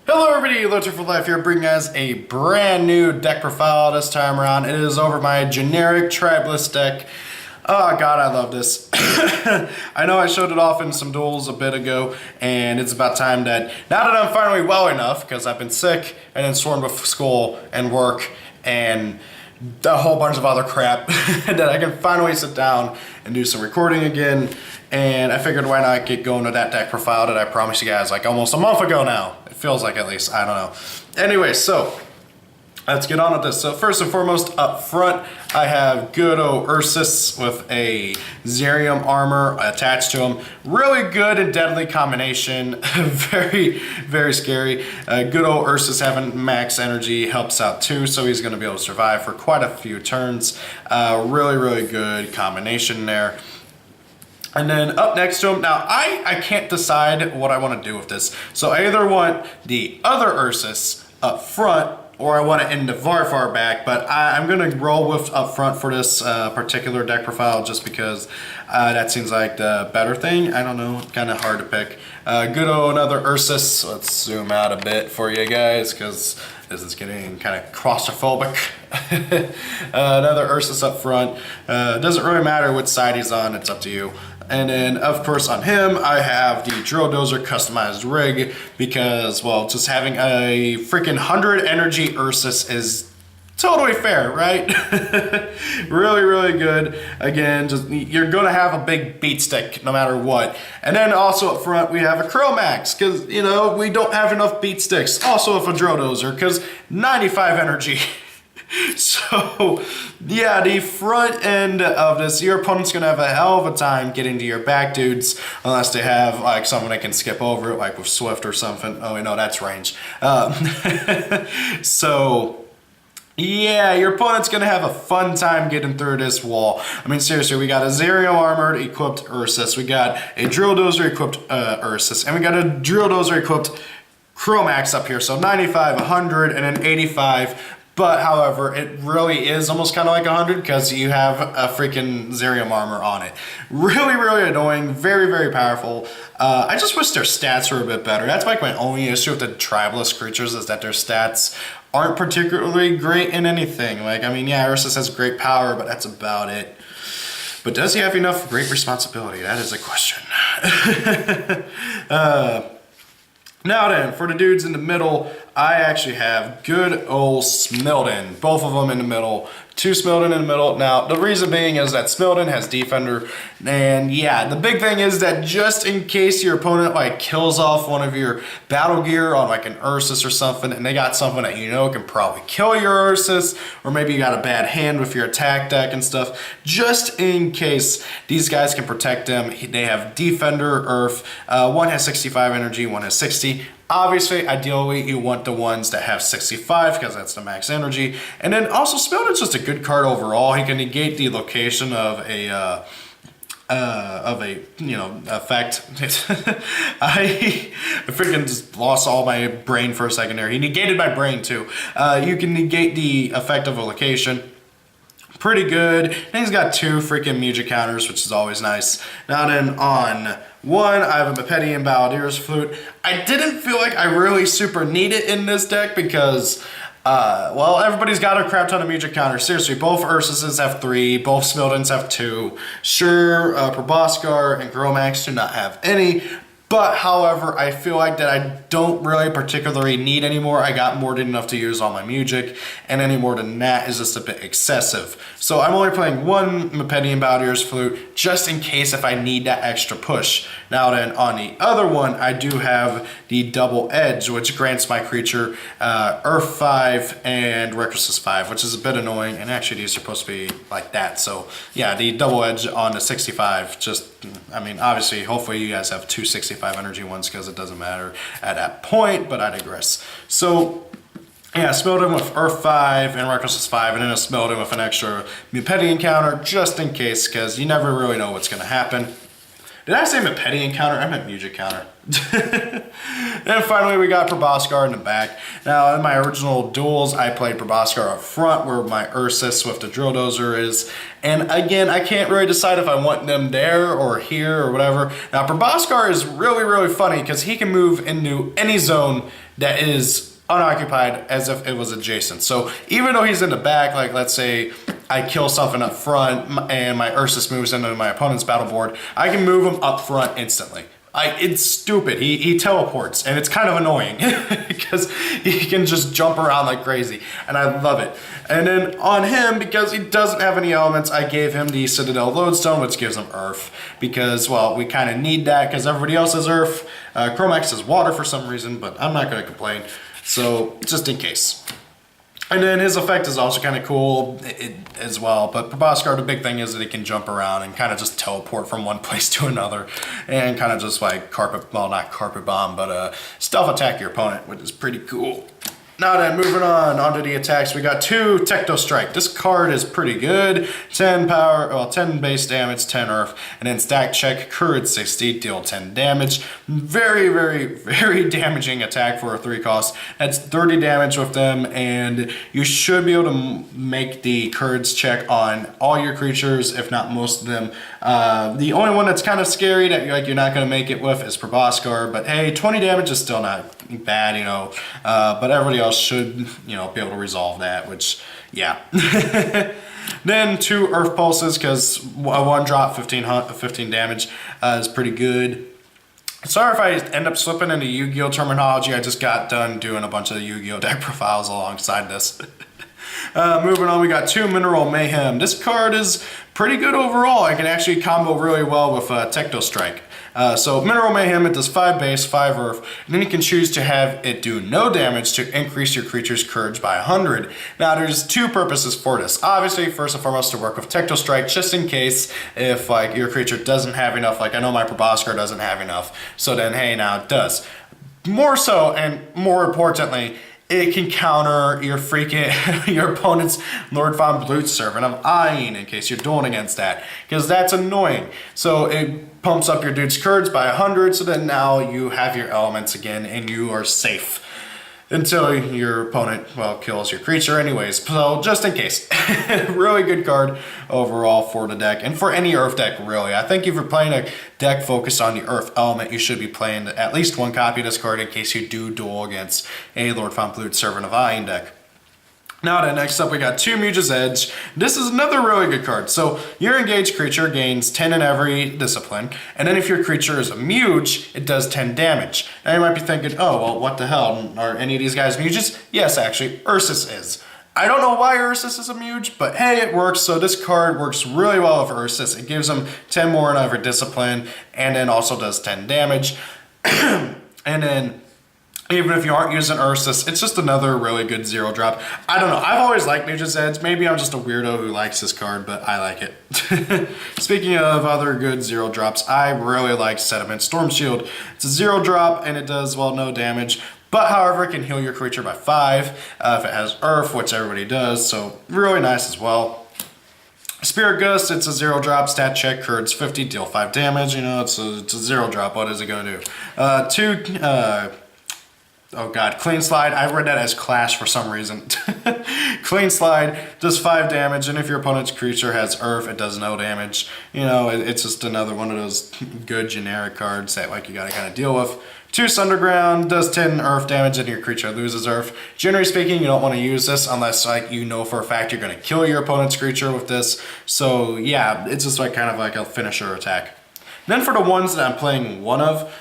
Hello everybody, Loader for Life here, bringing us a brand new deck profile this time around. It is over my generic Tribeless deck. Oh god, I love this. I know I showed it off in some duels a bit ago, and it's about time that, now that I'm finally well enough, because I've been sick and then swarmed with school and work and a whole bunch of other crap, that I can finally sit down and do some recording again. And I figured why not get going to that deck profile that I promised you guys like almost a month ago now. It feels like, at least, I don't know. Anyway, so let's get on with this. So first and foremost, up front, I have good old Ursus with a Zerium armor attached to him. Really good and deadly combination. Very, very scary. Good old Ursus having max energy helps out too, so he's going to be able to survive for quite a few turns. Really, really good combination there. And then up next to him, now I can't decide what I want to do with this. So I either want the other Ursus up front, or I want to end the Varfar back, but I'm going to roll with up front for this particular deck profile just because that seems like the better thing. I don't know, kind of hard to pick. Good old another Ursus. Let's zoom out a bit for you guys because this is getting kind of claustrophobic. Another Ursus up front. Doesn't really matter which side he's on, it's up to you. And then, of course, on him, I have the Drill Dozer customized rig because, well, just having a freaking 100 energy Ursus is totally fair, right? Really, really good. Again, just you're gonna have a big beat stick no matter what. And then also up front, we have a Chromax because, you know, we don't have enough beat sticks. Also with a Drill Dozer because 95 energy. So, yeah, the front end of this, your opponent's going to have a hell of a time getting to your back dudes unless they have, like, someone that can skip over it, like with Swift or something. Oh, no, that's range. So, yeah, your opponent's going to have a fun time getting through this wall. I mean, seriously, we got a Zerium armored equipped Ursus, we got a Drill Dozer equipped Ursus, and we got a Drill Dozer equipped Chromax up here. So 95, 100, and then 85. But, however, it really is almost kind of like 100 because you have a freaking Zerium armor on it. Really, really annoying. Very, very powerful. I just wish their stats were a bit better. That's like my only issue with the Tribeless creatures is that their stats aren't particularly great in anything. Like, I mean, yeah, Ursus has great power, but that's about it. But does he have enough great responsibility? That is a question. Now then, for the dudes in the middle, I actually have good old Smilden. Both of them in the middle. Two Smilden in the middle. Now, the reason being is that Smilden has Defender. And yeah, the big thing is that just in case your opponent like kills off one of your battle gear on like an Ursus or something, and they got something that you know can probably kill your Ursus, or maybe you got a bad hand with your attack deck and stuff, just in case these guys can protect them. They have Defender, Earth. One has 65 energy, one has 60. Obviously, ideally, you want the ones that have 65 because that's the max energy. And then also, Smilden's just a good card overall. He can negate the location of a effect. I freaking just lost all my brain for a second there. He negated my brain too. You can negate the effect of a location. Pretty good. And he's got two freaking music counters, which is always nice. Now then, on one, I have a Mepedian Baladier's Flute. I didn't feel like I really super need it in this deck because, well, everybody's got a crap ton of music counters. Seriously, both Ursuses have 3, both Smildens have 2. Sure, Proboscar and Chromax do not have any. But, however, I feel like that I don't really particularly need any more. I got more than enough to use on my music, and any more than that is just a bit excessive. So I'm only playing one Mepedian Baladier's Flute, just in case if I need that extra push. Now then, on the other one, I do have the Double Edge, which grants my creature Earth 5 and Recklessness 5, which is a bit annoying, and actually these are supposed to be like that. So, yeah, the Double Edge on the 65, just, I mean, obviously, hopefully you guys have 265 energy ones because it doesn't matter at that point, but I digress. So, yeah, Smilden with Earth 5 and Recklessness 5, and then a Smilden with an extra Mepedian counter just in case, because you never really know what's going to happen. Did I say Petty encounter? I meant music counter. And finally we got Proboscar in the back. Now in my original duels I played Proboscar up front where my Ursus with the drill dozer is. And again, I can't really decide if I want them there or here or whatever. Now Proboscar is really funny because he can move into any zone that is unoccupied as if it was adjacent. So even though he's in the back, like let's say I kill something up front and my Ursus moves into my opponent's battle board, I can move him up front instantly. It's stupid. He teleports and it's kind of annoying because he can just jump around like crazy and I love it. And then on him, because he doesn't have any elements, I gave him the Citadel Lodestone, which gives him Earth because, well, we kind of need that because everybody else has Earth. Chromax is water for some reason, but I'm not going to complain. So just in case. And then his effect is also kind of cool as well. But Proboscar, the big thing is that he can jump around and kind of just teleport from one place to another. And kind of just like not carpet bomb, but stealth attack your opponent, which is pretty cool. Now then, moving on to the attacks, we got 2 Techno Strike. This card is pretty good. 10 power, well, 10 base damage, 10 Earth, and then stack check, courage 60, deal 10 damage. Very damaging attack for a 3 cost. That's 30 damage with them, and you should be able to make the courage check on all your creatures, if not most of them. The only one that's kind of scary that you're not going to make it with is Proboscar, but hey, 20 damage is still not bad, you know. But everybody else should, you know, be able to resolve that, which, yeah. Then 2 Earth Pulses, because a 1-drop, 15 damage is pretty good. Sorry if I end up slipping into Yu-Gi-Oh terminology. I just got done doing a bunch of the Yu-Gi-Oh deck profiles alongside this. Moving on, we got 2 Mineral Mayhem. This card is pretty good overall. I can actually combo really well with Techno Strike. So Mineral Mayhem, it does 5 base, 5 Earth, and then you can choose to have it do no damage to increase your creature's courage by 100. Now there's 2 purposes for this. Obviously, first and foremost, to work with Techno Strike, just in case if like your creature doesn't have enough, like I know my Proboscar doesn't have enough, so then hey, now it does. More so, and more importantly, it can counter your your opponent's Lord Von Blute's Servant of Eyeing in case you're dueling against that, because that's annoying. So it pumps up your dude's courage by 100, so then now you have your elements again and you are safe until your opponent, well, kills your creature anyways. So just in case. Really good card overall for the deck and for any Earth deck, really. I think if you're playing a deck focused on the Earth element, you should be playing at least 1 copy of this card in case you do duel against a Lord Von Blute's Servant of Eyeing deck. Now then, next up we got 2 Muge's Edge. This is another really good card. So your engaged creature gains 10 in every discipline, and then if your creature is a Muge, it does 10 damage. Now you might be thinking, oh, well, what the hell? Are any of these guys Muges? Yes, actually, Ursus is. I don't know why Ursus is a Muge, but hey, it works. So this card works really well with Ursus. It gives him 10 more in every discipline, and then also does 10 damage. And then even if you aren't using Ursus, it's just another really good 0-drop. I don't know. I've always liked Muge's Edge. Maybe I'm just a weirdo who likes this card, but I like it. Speaking of other good 0-drops, I really like Sediment Storm Shield. It's a 0-drop, and it does, well, no damage. But however, it can heal your creature by 5 if it has Earth, which everybody does. So really nice as well. Spirit Gust, it's a 0-drop, stat check, courage 50, deal 5 damage. You know, it's a 0-drop. What is it going to do? Oh god, Clean Slide, I read that as Clash for some reason. Clean Slide does 5 damage, and if your opponent's creature has Earth, it does no damage. You know, it's just another one of those good generic cards that like you gotta kind of deal with. 2 Sunderground does 10 Earth damage and your creature loses Earth. Generally speaking, you don't want to use this unless like you know for a fact you're gonna kill your opponent's creature with this. So yeah, it's just like kind of like a finisher attack. Then for the ones that I'm playing 1 of,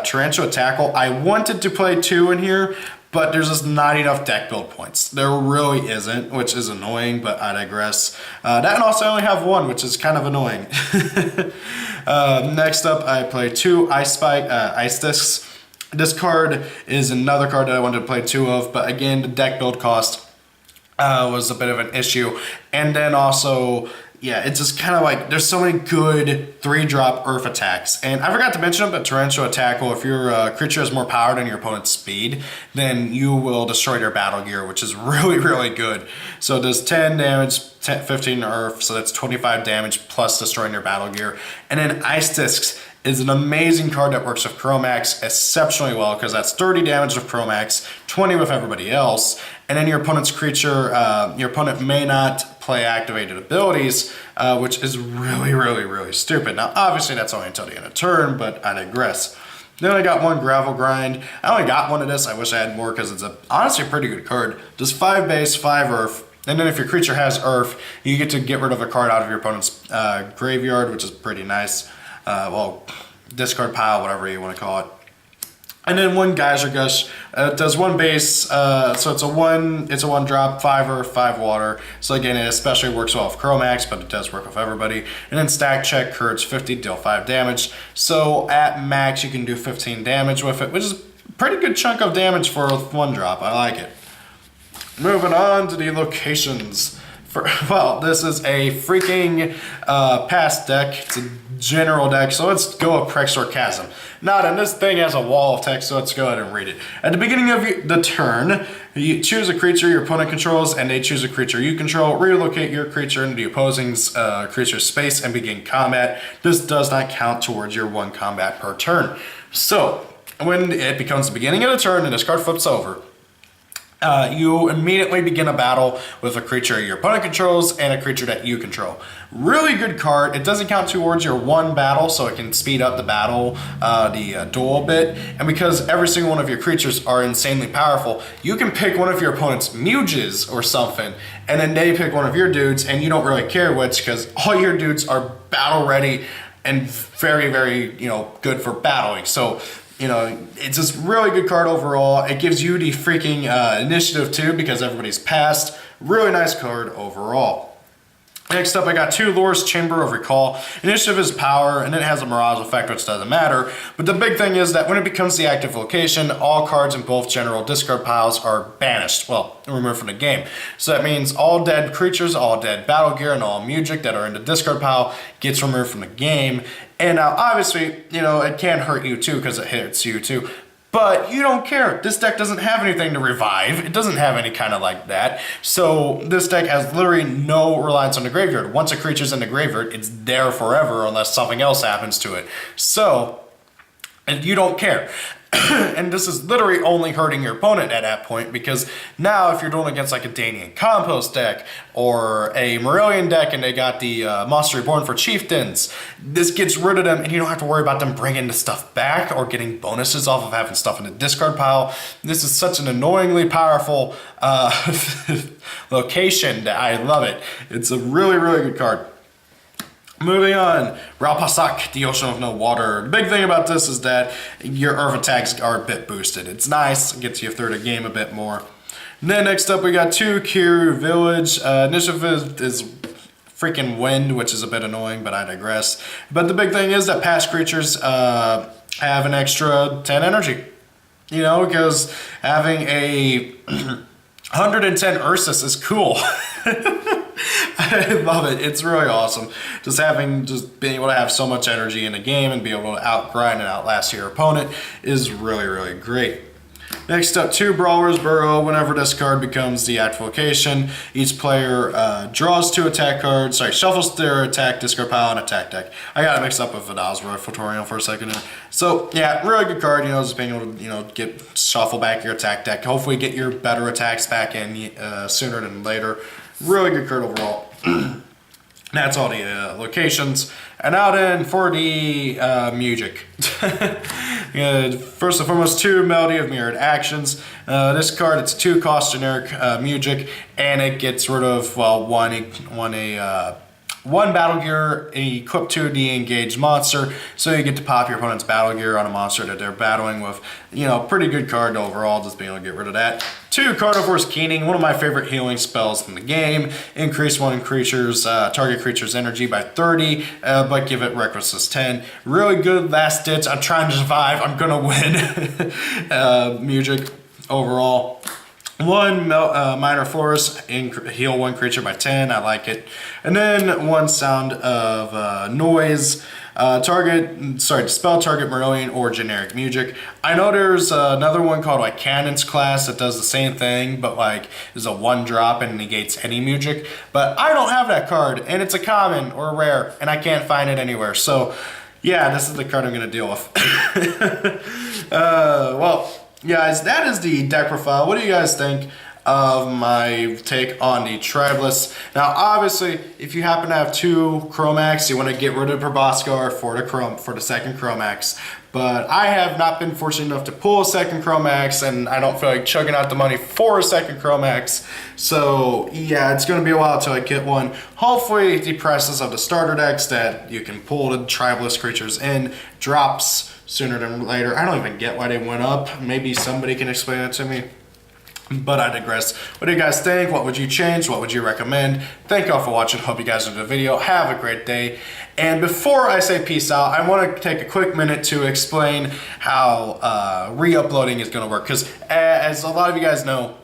Tarantula Tackle, I wanted to play 2 in here, but there's just not enough deck build points. There really isn't, which is annoying, but I digress. That and also I only have 1, which is kind of annoying. Next up, I play 2 Ice Spike, Ice Discs. This card is another card that I wanted to play 2 of, but again, the deck build cost was a bit of an issue. And then also, yeah, it's just kind of like, there's so many good 3-drop Earth attacks. And I forgot to mention, but Tarantula Tackle, if your creature has more power than your opponent's speed, then you will destroy their battle gear, which is really good. So it does 10 damage, 15 Earth, so that's 25 damage plus destroying your battle gear. And then Ice Discs, is an amazing card that works with Chromax exceptionally well, because that's 30 damage with Chromax, 20 with everybody else, and then your opponent's creature, your opponent may not play activated abilities, which is really stupid. Now, obviously that's only until the end of turn, but I digress. Then I got one Gravel Grind. I only got one of this. I wish I had more because it's honestly a pretty good card. Just 5 base, 5 Earth. And then if your creature has Earth, you get to get rid of a card out of your opponent's graveyard, which is pretty nice. Well, discard pile, whatever you want to call it. And then one Geyser Gush. It does 1 base, so it's a one drop, 5 Earth, 5 water. So again, it especially works well with Chromax, but it does work with everybody. And then Stack Check, Courage 50, deal 5 damage. So at max, you can do 15 damage with it, which is a pretty good chunk of damage for a 1 drop. I like it. Moving on to the locations. Well, this is a freaking past deck. It's a general deck, so let's go with Prexor Chasm. Now, and this thing has a wall of text, so let's go ahead and read it. At the beginning of the turn, you choose a creature your opponent controls, and they choose a creature you control. Relocate your creature into the opposing creature's space and begin combat. This does not count towards your 1 combat per turn. So, when it becomes the beginning of the turn and this card flips over, you immediately begin a battle with a creature your opponent controls and a creature that you control. Really good card. It doesn't count towards your 1 battle, so it can speed up the battle, the duel a bit. And because every single one of your creatures are insanely powerful, you can pick one of your opponent's muges or something, and then they pick one of your dudes, and you don't really care which, because all your dudes are battle ready and very, good for battling. So, it's just really good card overall. It gives you the freaking initiative too, because everybody's passed. Really nice card overall. Next up, I got 2 Lures Chamber of Recall. Initiative is power, and it has a Mirage effect, which doesn't matter. But the big thing is that when it becomes the active location, all cards in both general discard piles are banished. Well, removed from the game. So that means all dead creatures, all dead battle gear, and all music that are in the discard pile gets removed from the game. And now, obviously, it can hurt you too, because it hits you too. But you don't care. This deck doesn't have anything to revive. It doesn't have any kind of like that. So this deck has literally no reliance on the graveyard. Once a creature's in the graveyard, it's there forever unless something else happens to it. So, and you don't care. And this is literally only hurting your opponent at that point, because now if you're doing against like a Danian Compost deck or a Marillion deck and they got the Monster Reborn for Chieftains, this gets rid of them and you don't have to worry about them bringing the stuff back or getting bonuses off of having stuff in the discard pile. This is such an annoyingly powerful location that I love it. It's a really good card. Moving on, Ralpasak, the Ocean of No Water. The big thing about this is that your Earth attacks are a bit boosted. It's nice, it gets you through the game a bit more. And then next up we got 2 Kiru Village. Initiative is freaking wind, which is a bit annoying, but I digress. But the big thing is that past creatures have an extra 10 energy. Because having a 110 Ursus is cool. I love it. It's really awesome. Just being able to have so much energy in the game and be able to outgrind and outlast your opponent is really great. Next up, 2 Brawler's Burrow. Whenever this card becomes the active location, each player draws 2 attack cards. Shuffles their attack discard pile and attack deck. I got it mixed up with Vidal's Tutorial for a second there. So yeah, really good card. Just being able to shuffle back your attack deck. Hopefully get your better attacks back in sooner than later. Really good card overall. That's all the locations. And now then for the music. First and foremost, 2 Melody of Mirrored Actions. This card, it's 2 cost generic music, and it gets rid of, well, one battle gear equipped to the engaged monster, so you get to pop your opponent's battle gear on a monster that they're battling with. Pretty good card overall, just being able to get rid of that. 2 Carnivore's Keening, one of my favorite healing spells in the game. Increase target creature's energy by 30, but give it Recklessness 10. Really good last ditch. I'm trying to survive. I'm gonna win. Music overall. 1 Minor Force, heal 1 creature by 10, I like it. And then 1 Sound of Noise, dispel target Marillion or generic music. I know there's another one called like Cannon's Class that does the same thing, but like is a 1 drop and negates any music. But I don't have that card, and it's a common or a rare, and I can't find it anywhere. So yeah, this is the card I'm going to deal with. Well, guys, that is the deck profile. What do you guys think of my take on the Tribeless? Now, obviously, if you happen to have 2 Chromax, you want to get rid of Proboscar for the second Chromax. But I have not been fortunate enough to pull a second Chromax, and I don't feel like chugging out the money for a second Chromax. So yeah, it's going to be a while until I get one. Hopefully the prices of the starter decks that you can pull the Tribeless creatures in drops sooner than later. I don't even get why they went up. Maybe somebody can explain it to me. But I digress. What do you guys think? What would you change? What would you recommend? Thank y'all for watching. Hope you guys enjoyed the video. Have a great day. And before I say peace out, I want to take a quick minute to explain how re-uploading is going to work. Because as a lot of you guys know,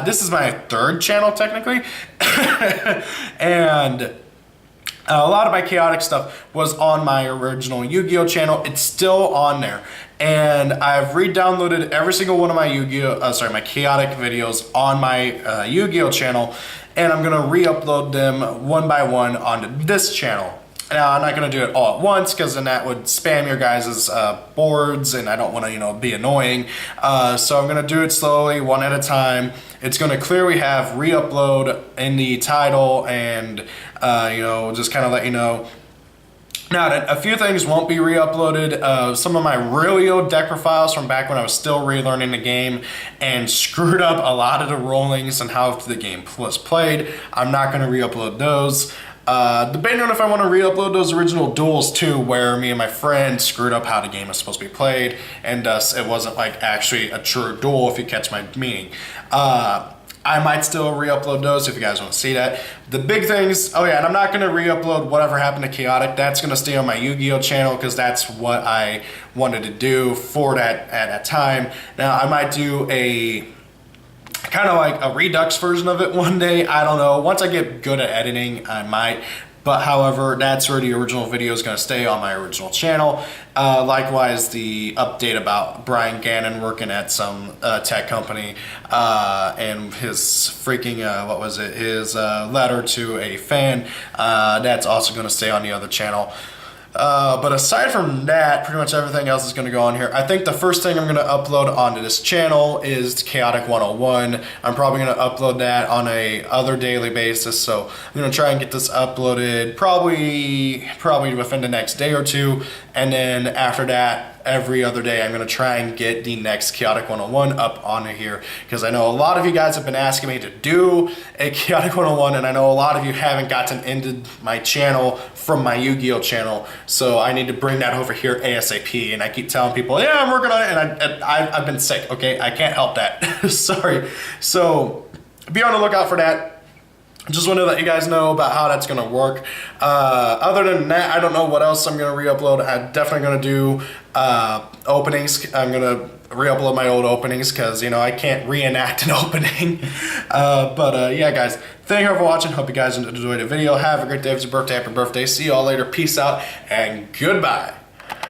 this is my 3rd channel technically. And a lot of my chaotic stuff was on my original Yu-Gi-Oh channel. It's still on there. And I've re-downloaded every single one of my my chaotic videos on my Yu-Gi-Oh channel, and I'm gonna re-upload them one by one onto this channel. Now, I'm not gonna do it all at once because then that would spam your guys' boards, and I don't want to, be annoying. So I'm gonna do it slowly, one at a time. It's gonna clearly have re-upload in the title, and just kind of let you know. Now, a few things won't be re-uploaded. Some of my really old deck profiles from back when I was still relearning the game and screwed up a lot of the rollings and how the game was played. I'm not going to re-upload those. Debating on if I want to re-upload those original duels too, where me and my friend screwed up how the game is supposed to be played, and thus it wasn't like actually a true duel, if you catch my meaning. I might still re-upload those if you guys want to see that. The big things, oh yeah, and I'm not going to re-upload whatever happened to Chaotic. That's going to stay on my Yu-Gi-Oh channel because that's what I wanted to do for that at that time. Now, I might do a kind of like a Redux version of it one day. I don't know. Once I get good at editing, I might. But however, that's where the original video is going to stay on my original channel. Likewise, the update about Brian Gannon working at some tech company and his freaking, his letter to a fan, that's also going to stay on the other channel. But aside from that, pretty much everything else is going to go on here. I think the first thing I'm going to upload onto this channel is Chaotic 101. I'm probably going to upload that on a other daily basis. So I'm going to try and get this uploaded probably within the next day or two. And then after that, every other day, I'm going to try and get the next Chaotic 101 up onto here, because I know a lot of you guys have been asking me to do a Chaotic 101, and I know a lot of you haven't gotten into my channel from my Yu-Gi-Oh channel, so I need to bring that over here ASAP. And I keep telling people, yeah, I'm working on it, and I've been sick, okay? I can't help that. Sorry. So be on the lookout for that. Just want to let you guys know about how that's going to work. Other than that, I don't know what else I'm going to re-upload. I'm definitely going to do openings. I'm going to re-upload my old openings because, I can't reenact an opening. Yeah, guys, thank you for watching. Hope you guys enjoyed the video. Have a great day. If it's your birthday, happy birthday. See you all later. Peace out and goodbye.